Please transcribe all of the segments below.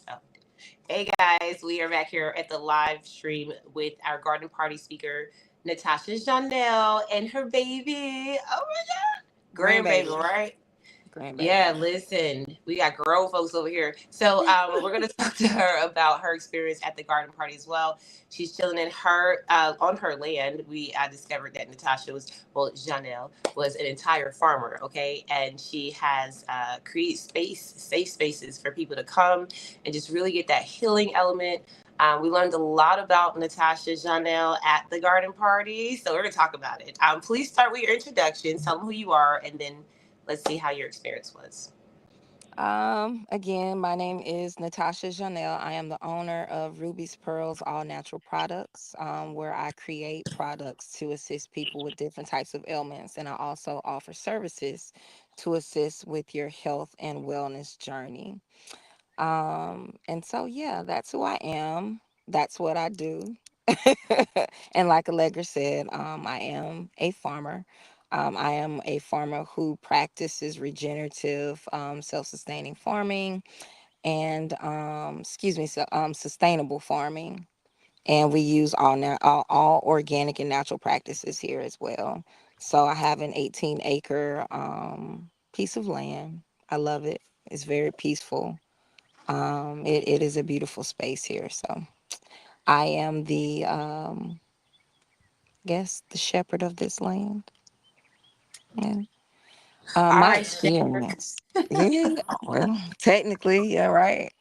Oh. Hey guys, we are back here at the live stream with our garden party speaker, Natasha Jonelle and her baby. Oh my God. Grandbaby, Grandbaby. right? Yeah, Grandbaby. listen, we got grown folks over here. So we're gonna talk to her about her experience at the garden party as well. She's chilling in her on her land. We discovered that Natasha was, well, Janelle was an entire farmer, okay, and she has created safe spaces for people to come and just really get that healing element. We learned a lot about Natasha Janelle at the garden party, so we're gonna talk about it. Please start with your introduction. Tell them who you are, and then let's see how your experience was. Again, my name is Natasha Jonelle. I am the owner of Ruby's Pearls All Natural Products, where I create products to assist people with different types of ailments. And I also offer services to assist with your health and wellness journey. And so, yeah, that's who I am. That's what I do. And like Allegra said, I am a farmer. I am a farmer who practices regenerative, self-sustaining farming and, sustainable farming. And we use all organic and natural practices here as well. So I have an 18-acre piece of land. I love it. It's very peaceful. It is a beautiful space here. So I am the guess the shepherd of this land. And All my right, Shepherd. experience. Yeah, well, technically, yeah, right.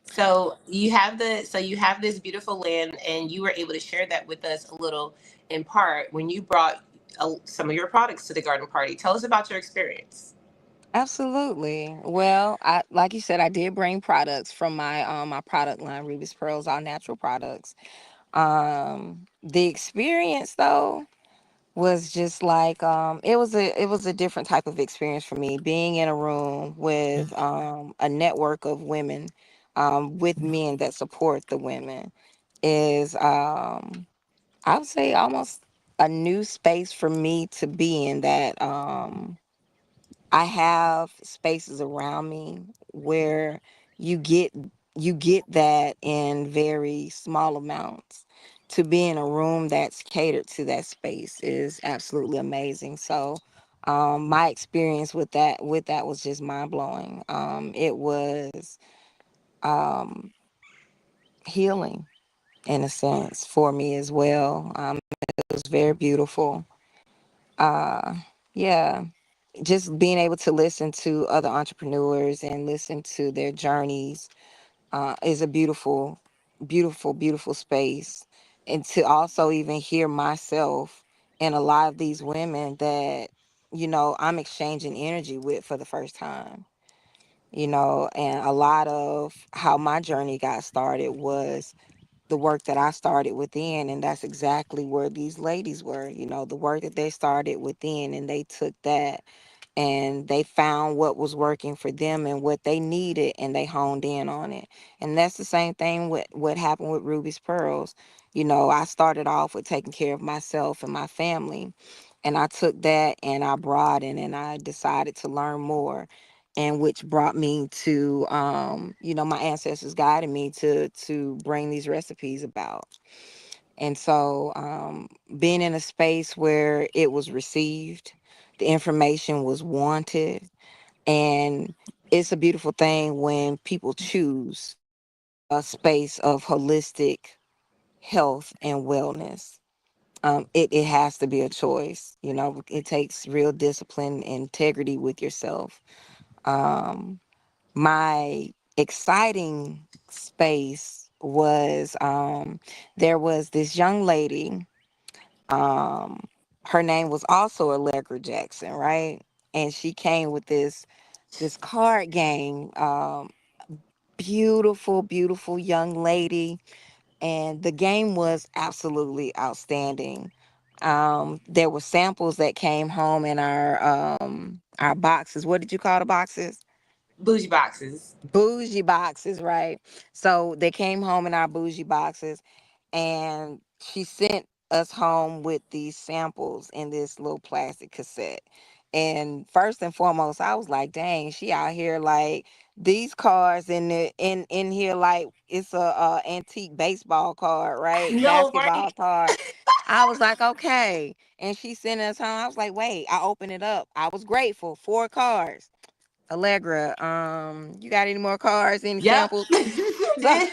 So you have this beautiful land, and you were able to share that with us a little in part when you brought some of your products to the garden party. Tell us about your experience. Absolutely. Well, I like you said, I did bring products from my product line, Ruby's Pearls, all natural products. The experience though was just like it was a different type of experience for me, being in a room with a network of women, with men that support the women is I would say almost a new space for me to be in, that I have spaces around me where you get you get that in very small amounts. To be in a room that's catered to that space is absolutely amazing. So my experience with that was just mind blowing. It was um healing in a sense for me as well. It was very beautiful. Uh yeah, just being able to listen to other entrepreneurs and listen to their journeys is a beautiful space. And to also even hear myself and a lot of these women that, I'm exchanging energy with for the first time, and a lot of how my journey got started was the work that I started within. And that's exactly where these ladies were, the work that they started within, and they took that and they found what was working for them and what they needed, and they honed in on it. And that's the same thing with what happened with Ruby's Pearls. I started off with taking care of myself and my family, and I took that and I broadened and I decided to learn more, and which brought me to my ancestors guided me to bring these recipes about. And so, being in a space where it was received, the information was wanted, and it's a beautiful thing when people choose a space of holistic health and wellness. It has to be a choice. It takes real discipline and integrity with yourself. Um, my exciting space was, there was this young lady. um Her name was also Allegra Jackson, right? And she came with this card game. Beautiful young lady, and the game was absolutely outstanding. There were samples that came home in our boxes. What did you call the boxes? Bougie boxes. Bougie boxes, right? So they came home in our bougie boxes, and she sent us home with these samples in this little plastic cassette. And first and foremost, I was like, dang, she out here like these cards in here like it's a antique baseball card, right? No, Basketball right? card. I was like, okay. And she sent us home. I was like, wait, I opened it up. I was grateful. 4 cards. Allegra, you got any more cards? Any Yep. samples? So Did.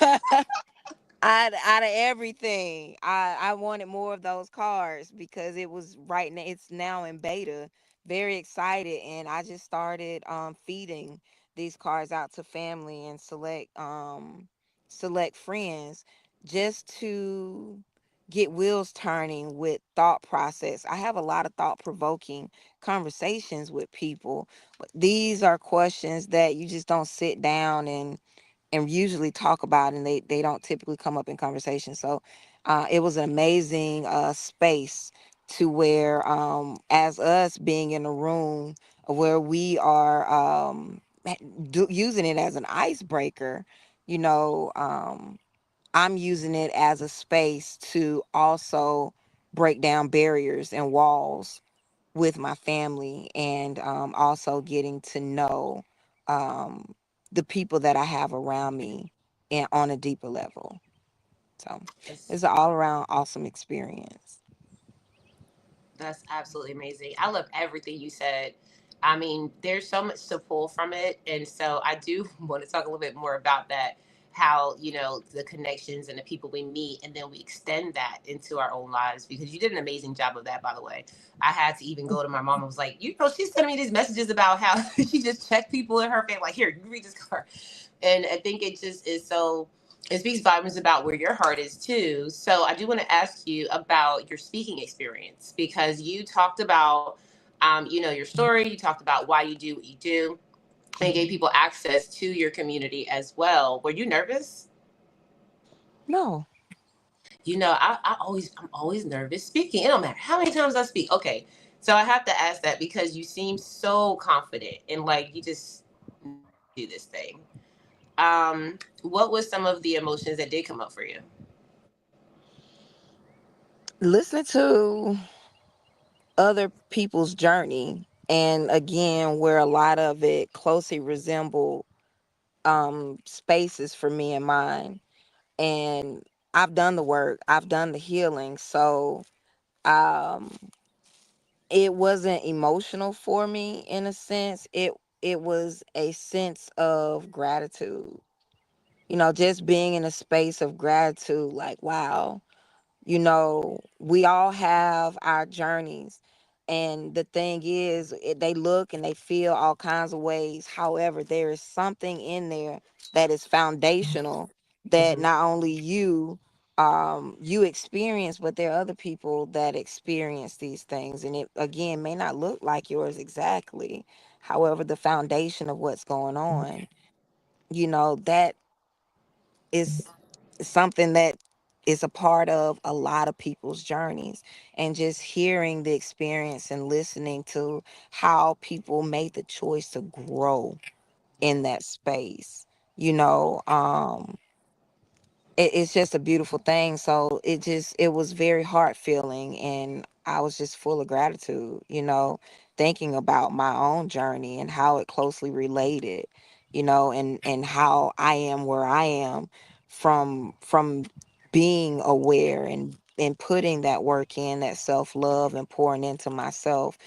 out of everything, I wanted more of those cards because it was right now. It's now in beta. Very excited, and I just started feeding these cards out to family and select friends just to get wheels turning with thought process. I have a lot of thought provoking conversations with people, but these are questions that you just don't sit down and usually talk about, and they don't typically come up in conversation. So it was an amazing space to where as us being in a room where we are using it as an icebreaker, you know, I'm using it as a space to also break down barriers and walls with my family, and also getting to know um, the people that I have around me and on a deeper level. So it's an all around awesome experience. That's absolutely amazing. I love everything you said. I mean, there's so much to pull from it. And so I do want to talk a little bit more about that. How, the connections and the people we meet, and then we extend that into our own lives, because you did an amazing job of that, by the way. I had to even go to my mom and was like, she's sending me these messages about how she just checked people in her family. Like, here, you read this card. And I think it just is so, it speaks volumes about where your heart is too. So I do want to ask you about your speaking experience, because you talked about, your story. You talked about why you do what you do, and gave people access to your community as well. Were you nervous? No, I'm always nervous speaking. It don't matter how many times I speak. Okay, so I have to ask that because you seem so confident and like you just know how to do this thing. What was some of the emotions that did come up for you? listening to other people's journey, and again, where a lot of it closely resemble spaces for me and mine. And I've done the work, I've done the healing. So um it wasn't emotional for me in a sense. It was a sense of gratitude. Just being in a space of gratitude, like, wow, we all have our journeys. And the thing is, they look and they feel all kinds of ways. However, there is something in there that is foundational that Hmm. not only you experience, but there are other people that experience these things. And it, again, may not look like yours exactly. However, the foundation of what's going on, that is something that is a part of a lot of people's journeys. And just hearing the experience and listening to how people made the choice to grow in that space, you know um it's just a beautiful thing. So it was very heart feeling, and I was just full of gratitude, thinking about my own journey and how it closely related, and how I am where I am from being aware and putting that work in, that self-love and pouring into myself.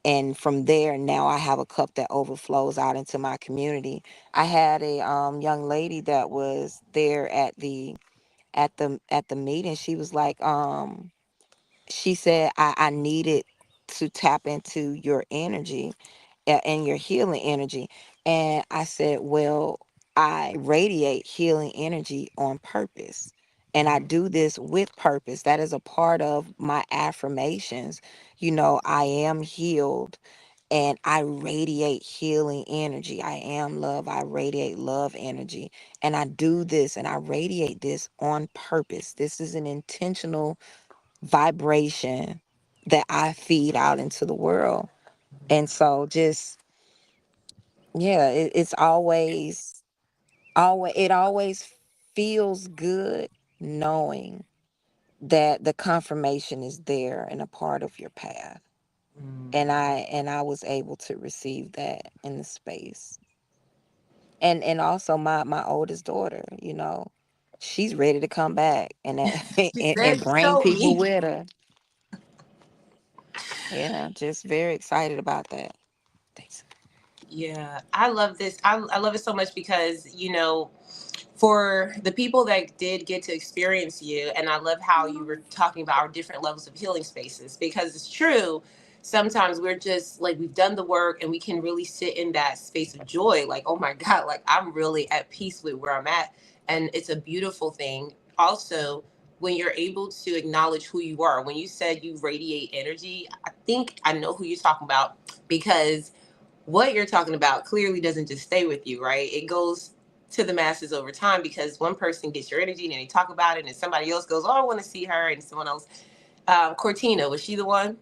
And from there, now I have a cup that overflows out into my community. I had a young lady that was there at the meeting. She was like, she said, I needed to tap into your energy, and your healing energy. And I said, well, I radiate healing energy on purpose, and I do this with purpose. That is a part of my affirmations. I am healed, and I radiate healing energy. I am love. I radiate love energy. And I do this and I radiate this on purpose. This is an intentional vibration that I feed out into the world. And so just, yeah, it's always feels good knowing that the confirmation is there and a part of your path. And I was able to receive that in the space. And also my oldest daughter, she's ready to come back and that, She and said she bring told people me. with her. Yeah, just very excited about that. Thanks. Yeah, I love this. I love it so much because, for the people that did get to experience you, and I love how you were talking about our different levels of healing spaces, because it's true. Sometimes we're just like, we've done the work and we can really sit in that space of joy. Like, oh my God, like I'm really at peace with where I'm at. And it's a beautiful thing. Also, when you're able to acknowledge who you are, when you said you radiate energy, I think I know who you're talking about, because what you're talking about clearly doesn't just stay with you, right? It goes to the masses over time, because one person gets your energy and they talk about it, and somebody else goes, "Oh, I want to see her," and someone else. Cortina, was she the one?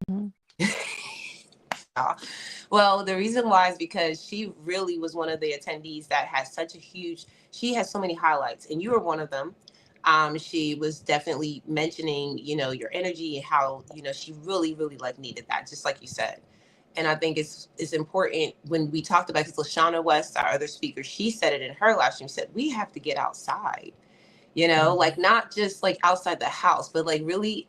Mhm. Well, the reason why is because she really was one of the attendees that has such a huge. She has so many highlights, and you were one of them. She was definitely mentioning, your energy and how, she really, really like needed that, just like you said. And I think it's important when we talked about, because Lashana West, our other speaker, she said it in her live stream. Said we have to get outside, like not just like outside the house, but like really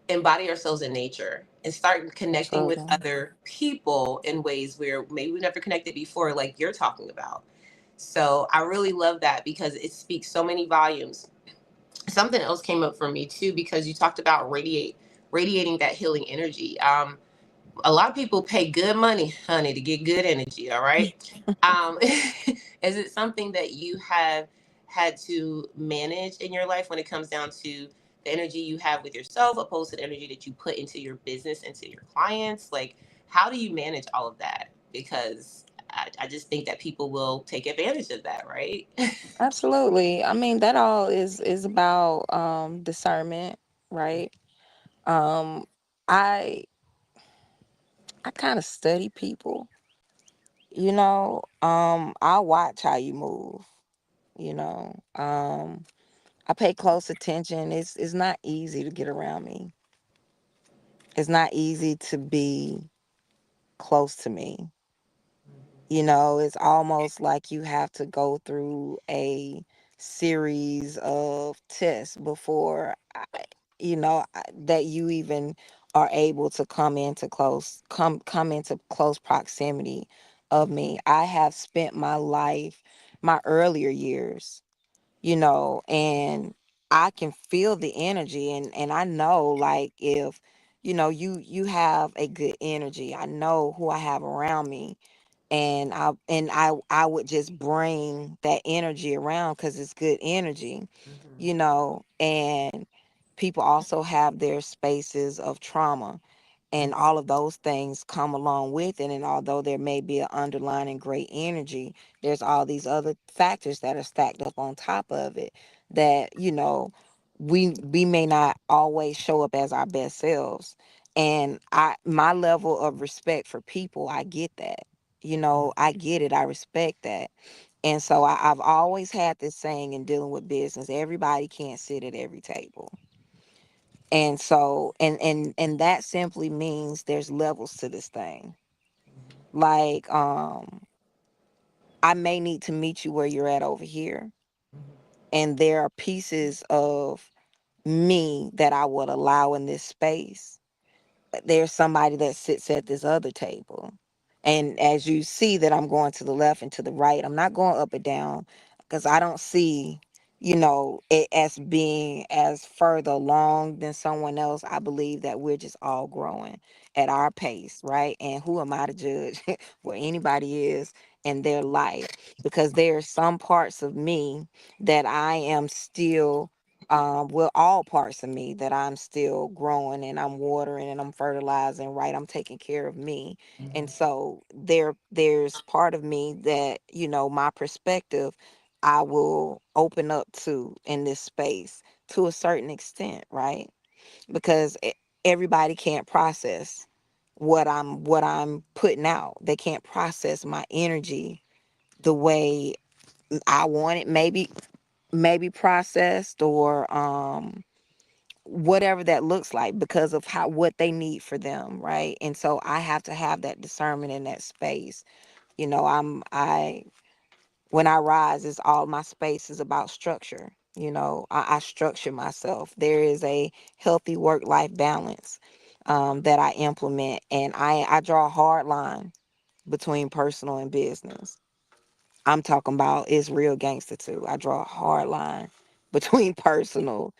embody ourselves in nature and start connecting with Absolutely. other people in ways where maybe we never connected before, like you're talking about. So I really love that, because it speaks so many volumes. Something else came up for me too, because you talked about radiating that healing energy. A lot of people pay good money, honey, to get good energy. All right. Is it something that you have had to manage in your life when it comes down to the energy you have with yourself, opposed to the energy that you put into your business, into your clients? Like, how do you manage all of that? Because I just think that people will take advantage of that, right? Absolutely. I mean, that all is about discernment, right? Um I I kind of study people, I watch how you move, you know. I pay close attention. It's not easy to get around me. It's not easy to be close to me. It's almost like you have to go through a series of tests before that you even are able to come into close proximity of me. I have spent my life, my earlier years, and I can feel the energy, and I know, like, if you have a good energy, I know who I have around me, and I would just bring that energy around because it's good energy, and people also have their spaces of trauma, and all of those things come along with it. And although there may be an underlying great energy, there's all these other factors that are stacked up on top of it that we may not always show up as our best selves. And my level of respect for people, I get that. I get it. I respect that. And so I've always had this saying in dealing with business: everybody can't sit at every table. And so and that simply means there's levels to this thing. Like, I may need to meet you where you're at over here, and there are pieces of me that I would allow in this space. There's somebody that sits at this other table. And as you see that I'm going to the left and to the right, I'm not going up and down, because I don't see, it as being as further along than someone else. I believe that we're just all growing at our pace, right? And who am I to judge where anybody is in their life? Because there are some parts of me that I am still well, all parts of me that I'm still growing, and I'm watering and I'm fertilizing, right? I'm taking care of me. And so there's part of me that, my perspective, I will open up to in this space to a certain extent, right? Because everybody can't process what I'm putting out. They can't process my energy the way I want it, maybe processed, or whatever that looks like, because of how what they need for them, right? And so I have to have that discernment in that space. You know, I when I rise, it's all my space is about structure. You know, I structure myself. There is a healthy work life balance that I implement, and I draw a hard line between personal and business. I'm talking about it's real gangster too. I draw a hard line between personal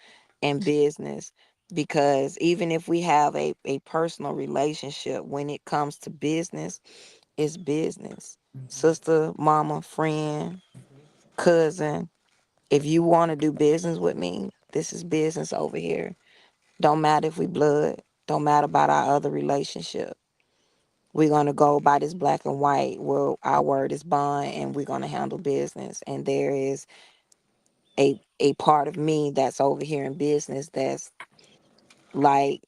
and business, because even if we have a personal relationship, when it comes to business, it's business. Sister, mama, friend, cousin, if you want to do business with me, this is business over here. Don't matter if we blood, don't matter about our other relationship. We're gonna go by this black and white where our word is bond, and we're gonna handle business. And there is a part of me that's over here in business that's like,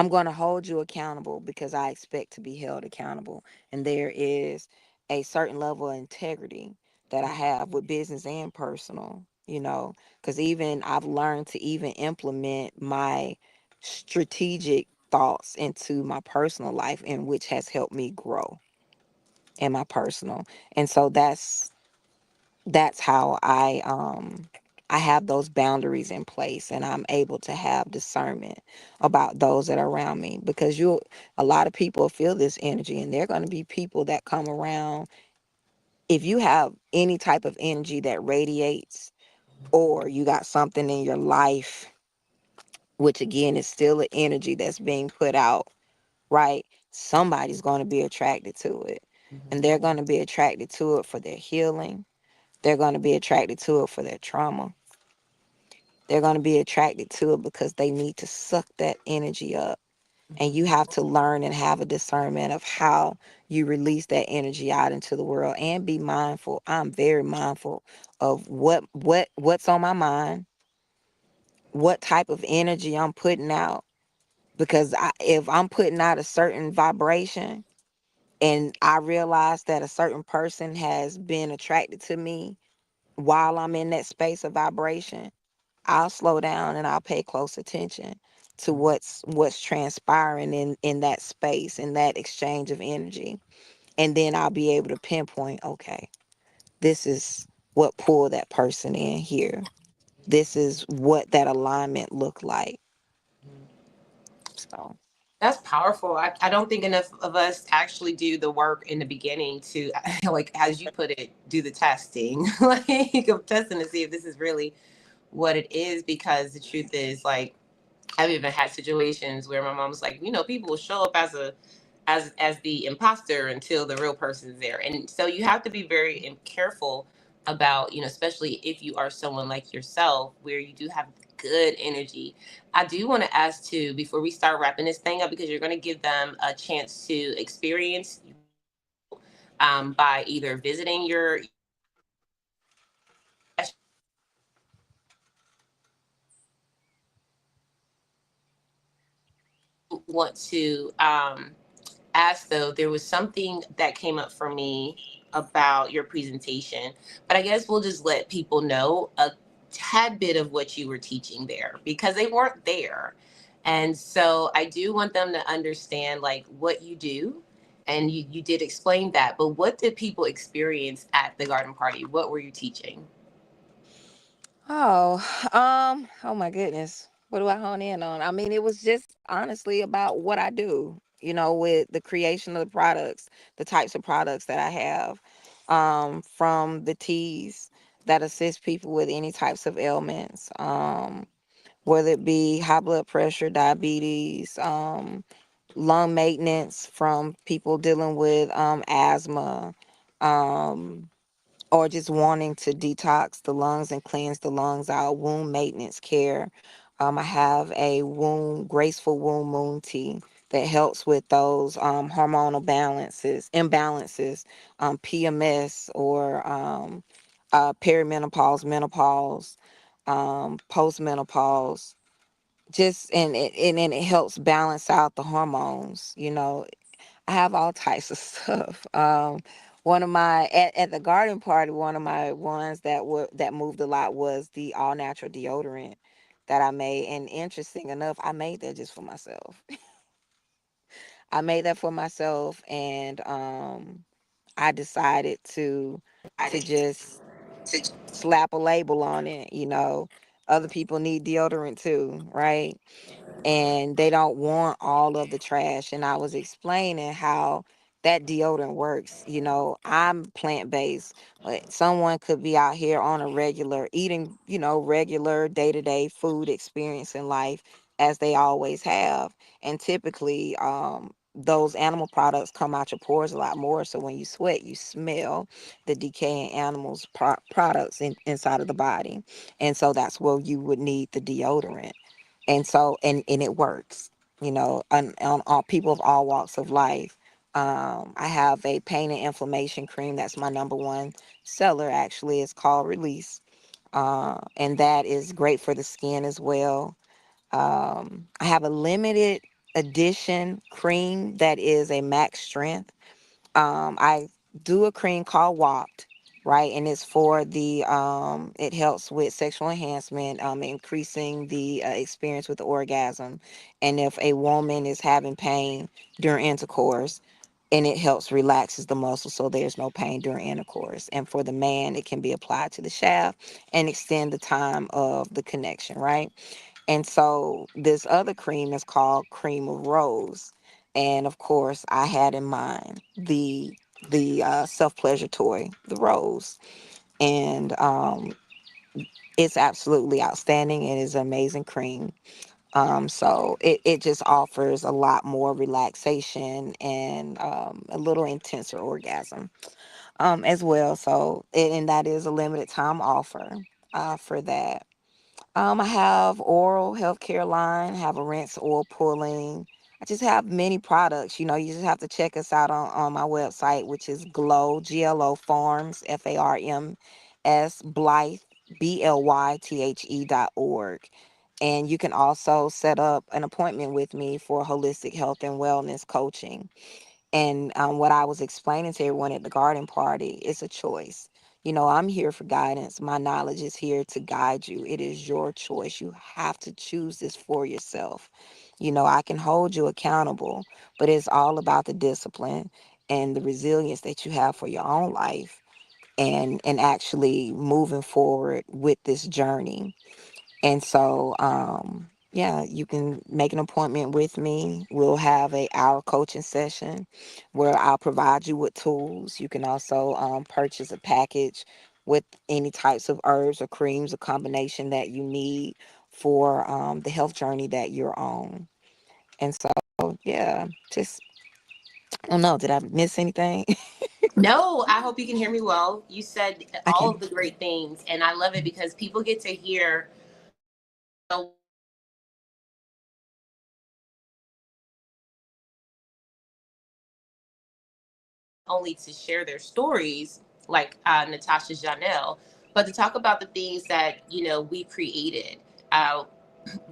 I'm gonna hold you accountable because I expect to be held accountable. And there is a certain level of integrity that I have with business and personal, you know, because even I've learned to even implement my strategic thoughts into my personal life, and which has helped me grow in my personal. And so that's how I have those boundaries in place, and I'm able to have discernment about those that are around me, because you a lot of people feel this energy, and they're going to be people that come around. If you have any type of energy that radiates, or you got something in your life, which again is still an energy that's being put out, right? Somebody's going to be attracted to it, and they're going to be attracted to it for their healing. They're going to be attracted to it for their trauma. They're going to be attracted to it because they need to suck that energy up. And you have to learn and have a discernment of how you release that energy out into the world, and be mindful. I'm very mindful of what's on my mind, what type of energy I'm putting out. Because if I'm putting out a certain vibration, and I realize that a certain person has been attracted to me while I'm in that space of vibration, I'll slow down and I'll pay close attention to what's transpiring in that space, in that exchange of energy. And then I'll be able to pinpoint, okay, this is what pulled that person in here. This is what that alignment looked like. So That's powerful. I don't think enough of us actually do the work in the beginning to, like, as you put it, do the testing, like of testing to see if this is really what it is. Because the truth is, like, I've even had situations where my mom was like, people will show up as as the imposter until the real person's there. And so you have to be very careful about, especially if you are someone like yourself where you do have good energy. I do want to ask too, before we start wrapping this thing up, because you're going to give them a chance to experience by either visiting your want to ask though, there was something that came up for me about your presentation, but I guess we'll just let people know a tad bit of what you were teaching there because they weren't there. And so I do want them to understand like what you do. And you did explain that, but what did people experience at the garden party? What were you teaching? oh, oh my goodness. What do I hone in on? I mean, it was just honestly about what I do, you know, with the creation of the products, the types of products that I have, from the teas that assist people with any types of ailments, whether it be high blood pressure, diabetes, lung maintenance from people dealing with asthma, um, or just wanting to detox the lungs and cleanse the lungs out, wound maintenance care. I have a graceful wound moon tea that helps with those hormonal imbalances, PMS, or perimenopause, menopause, postmenopause. Just and it helps balance out the hormones. You know, I have all types of stuff. One of my at the garden party, one of my ones that moved a lot was the all natural deodorant that I made. And interesting enough, I made that just for myself. I made that for myself, and I decided to just slap a label on it. Other people need deodorant too, right? And they don't want all of the trash. And I was explaining how that deodorant works. I'm plant based, but someone could be out here on a regular eating, regular day to day food experience in life as they always have. And typically, those animal products come out your pores a lot more. So when you sweat, you smell the decaying animals' products inside of the body. And so that's where you would need the deodorant. And so and it works, on all people of all walks of life. I have a pain and inflammation cream that's my number one seller. Actually, it's called Release, and that is great for the skin as well. I have a limited edition cream that is a max strength. I do a cream called WAPT, right? And it's for it helps with sexual enhancement, increasing the experience with the orgasm. And if a woman is having pain during intercourse, and it helps relaxes the muscle so there's no pain during intercourse. And for the man, it can be applied to the shaft and extend the time of the connection, right? And so this other cream is called Cream of Rose. And of course, I had in mind the self pleasure toy, the rose. And it's absolutely outstanding. It is an amazing cream. So it just offers a lot more relaxation and a little intenser orgasm as well. So, and that is a limited time offer for that. I have oral healthcare line, have a rinse oil pulling. I just have many products. You just have to check us out on my website, which is GLO Farms, FARMS, Blythe, BLYTHE.org. And you can also set up an appointment with me for holistic health and wellness coaching. And what I was explaining to everyone at the garden party, it's a choice. I'm here for guidance. My knowledge is here to guide you. It is your choice. You have to choose this for yourself. I can hold you accountable, but it's all about the discipline and the resilience that you have for your own life, and actually moving forward with this journey. And so, yeah, you can make an appointment with me. We'll have a hour coaching session where I'll provide you with tools. You can also purchase a package with any types of herbs or creams, a combination that you need for the health journey that you're on. And so, yeah, just, I don't know, did I miss anything? No, I hope you can hear me well. You said I all can. of the great things, and I love it because people get to hear only to share their stories like Natasha Jonelle, but to talk about the things that we created. Uh,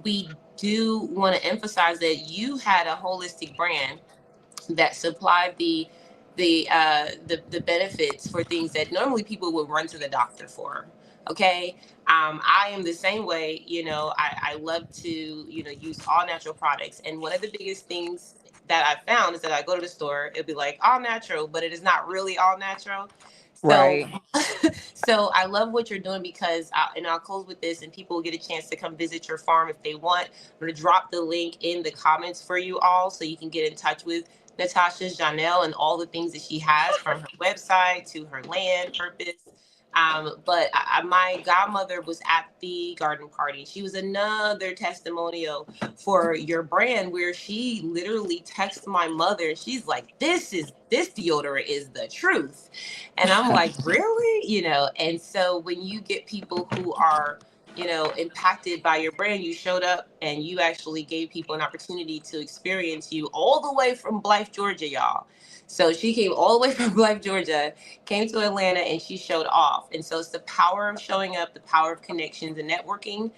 we do want to emphasize that you had a holistic brand that supplied the benefits for things that normally people would run to the doctor for. Okay. I am the same way. I love to use all natural products, and one of the biggest things that I found is that I go to the store, it'll be like all natural, but it is not really all natural. So Right. so I love what you're doing because and I'll close with this, and people will get a chance to come visit your farm if they want. I'm going to drop the link in the comments for you all so you can get in touch with Natasha Jonelle and all the things that she has, from her website to her land purpose. But my godmother was at the garden party. She was another testimonial for your brand, where she literally texted my mother and she's like, this deodorant is the truth. And I'm like, really? And so when you get people who are impacted by your brand, you showed up and you actually gave people an opportunity to experience you all the way from Blythe, Georgia, y'all. So she came all the way from Blythe, Georgia, came to Atlanta, and she showed off. And so it's the power of showing up, the power of connections and networking.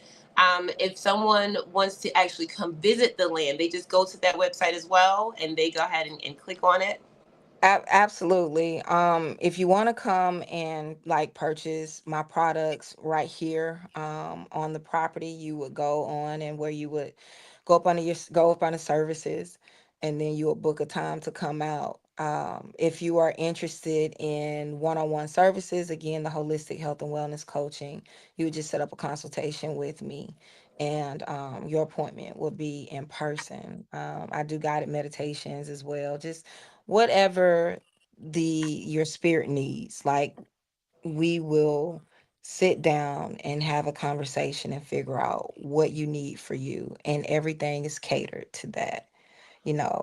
If someone wants to actually come visit the land, they just go to that website as well, and they go ahead and click on it. Absolutely. If you want to come and like purchase my products right here, on the property, you would go on and where you would go up on the services, and then you will book a time to come out. If you are interested in one-on-one services, again, the holistic health and wellness coaching, you would just set up a consultation with me, and your appointment will be in person. I do guided meditations as well. Just whatever the your spirit needs, like, we will sit down and have a conversation and figure out what you need for you, and everything is catered to that.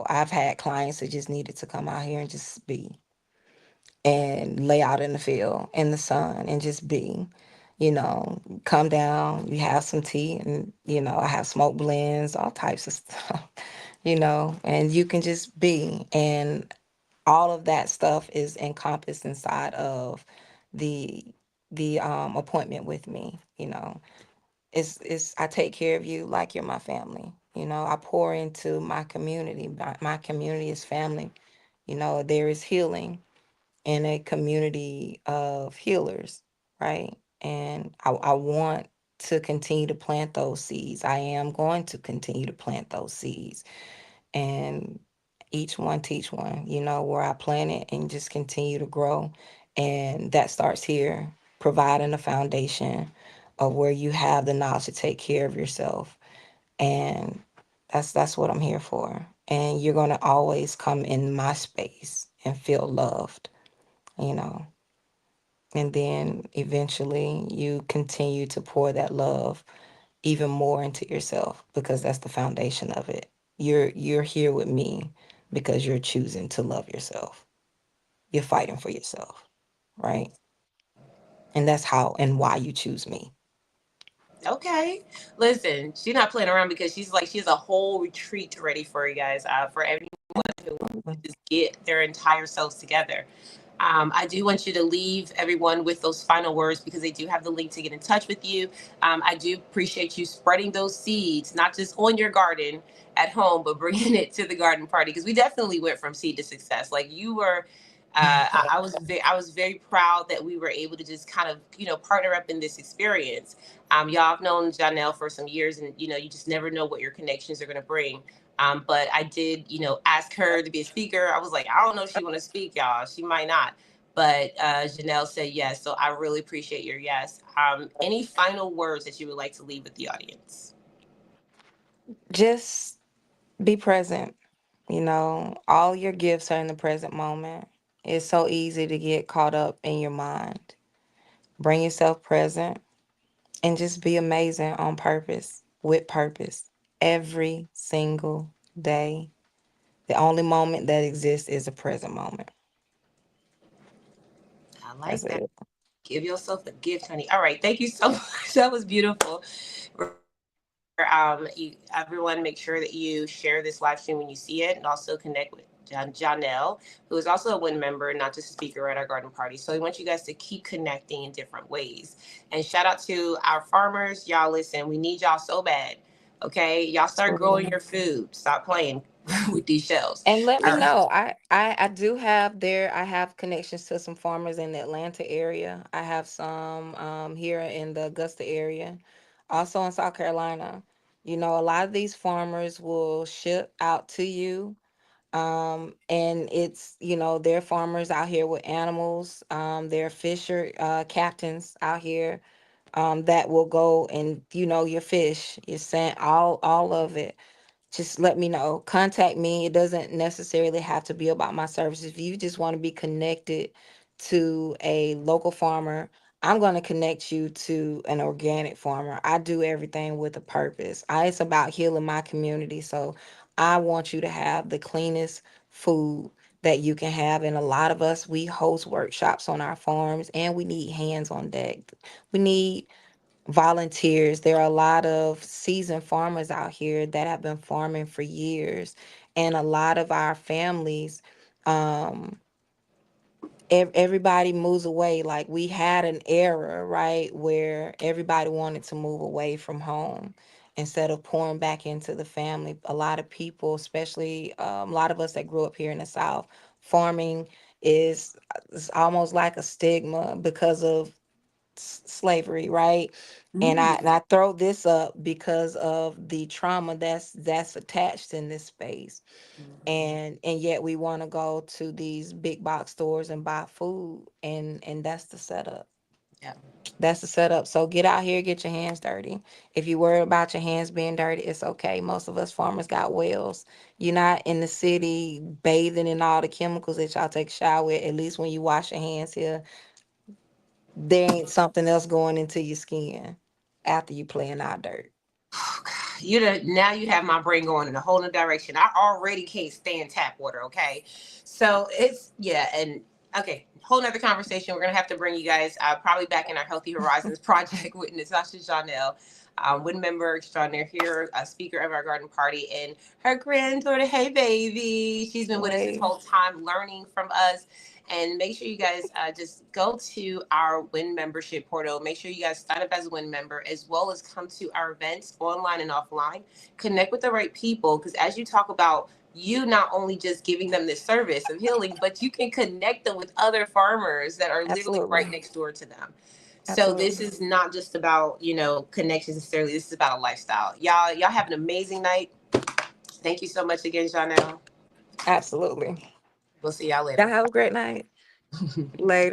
I've had clients that just needed to come out here and just be, and lay out in the field in the sun and just be. Come down, you have some tea, and I have smoke blends, all types of stuff, and you can just be. And all of that stuff is encompassed inside of the appointment with me. It's I take care of you like you're my family. I pour into my community. My community is family. There is healing in a community of healers, right? And I want to continue to plant those seeds. I am going to continue to plant those seeds, and each one teach one, where I plant it and just continue to grow. And that starts here, providing a foundation of where you have the knowledge to take care of yourself. And that's what I'm here for. And you're going to always come in my space and feel loved, you know. And then eventually you continue to pour that love even more into yourself, because that's the foundation of it. You're here with me because you're choosing to love yourself. You're fighting for yourself, right? And that's how and why you choose me. Okay. Listen, she's not playing around because she has a whole retreat ready for you guys. For everyone who wants to Absolutely. just get their entire selves together. I do want you to leave everyone with those final words because they do have the link to get in touch with you. I do appreciate you spreading those seeds, not just on your garden at home, but bringing it to the garden party, because we definitely went from seed to success. Like you were. I was very proud that we were able to just kind of partner up in this experience. Y'all have known Jonelle for some years, and you just never know what your connections are going to bring. But I did, ask her to be a speaker. I was like, I don't know if she want to speak, y'all. She might not. But Janelle said yes. So I really appreciate your yes. Any final words that you would like to leave with the audience? Just be present. All your gifts are in the present moment. It's so easy to get caught up in your mind. Bring yourself present and just be amazing on purpose, with purpose, every single day. The only moment that exists is the present moment. I That's like that. it. Give yourself a gift, honey. All right. Thank you so much. That was beautiful. Remember, everyone, make sure that you share this live stream when you see it, and also connect with Janelle, who is also a WIN member, not just a speaker at our garden party. So we want you guys to keep connecting in different ways. And shout out to our farmers. Y'all, listen, we need y'all so bad. Okay. Y'all start growing Absolutely. your food. Stop playing with these shells. And let me All right. know. I do have there. I have connections to some farmers in the Atlanta area. I have some here in the Augusta area, also in South Carolina. A lot of these farmers will ship out to you. And it's, they're farmers out here with animals. They're fisher captains out here, that will go and, your fish, your scent, all of it. Just let me know. Contact me. It doesn't necessarily have to be about my services. If you just want to be connected to a local farmer, I'm going to connect you to an organic farmer. I do everything with a purpose. It's about healing my community. So I want you to have the cleanest food that you can have. And a lot of us, we host workshops on our farms, and we need hands on deck. We need volunteers. There are a lot of seasoned farmers out here that have been farming for years, and a lot of our families, um everybody moves away. Like, we had an era, right, where everybody wanted to move away from home instead of pouring back into the family. A lot of people, especially a lot of us that grew up here in the South, farming is almost like a stigma because of slavery, right? And I throw this up because of the trauma that's attached in this space. Mhm. And yet we want to go to these big box stores and buy food, and that's the setup. Yeah. That's the setup. So get out here, get your hands dirty. If you worry about your hands being dirty, it's okay. Most of us farmers got wells. You're not in the city bathing in all the chemicals that y'all take a shower with. At least when you wash your hands here, there ain't something else going into your skin after you playing out dirt. Now you have my brain going in a whole new direction. I already can't stand tap water. Okay, so it's yeah, and okay, whole nother conversation. We're gonna have to bring you guys probably back in our Healthy Horizons project with Natasha Jonelle, wood member extraordinaire here, a speaker of our garden party, and her granddaughter. Hey, baby, she's been with us this Wait, whole time, learning from us. And make sure you guys just go to our WIN membership portal. Make sure you guys sign up as a WIN member, as well as come to our events online and offline. Connect with the right people, because as you talk about you not only just giving them this service of healing, but you can connect them with other farmers that are literally right absolutely. next door to them. So this Absolutely. is not just about, connections necessarily. This is about a lifestyle. Y'all have an amazing night. Thank you so much again, Jonelle. Absolutely. We'll see y'all Y'all later. have a great night. Later.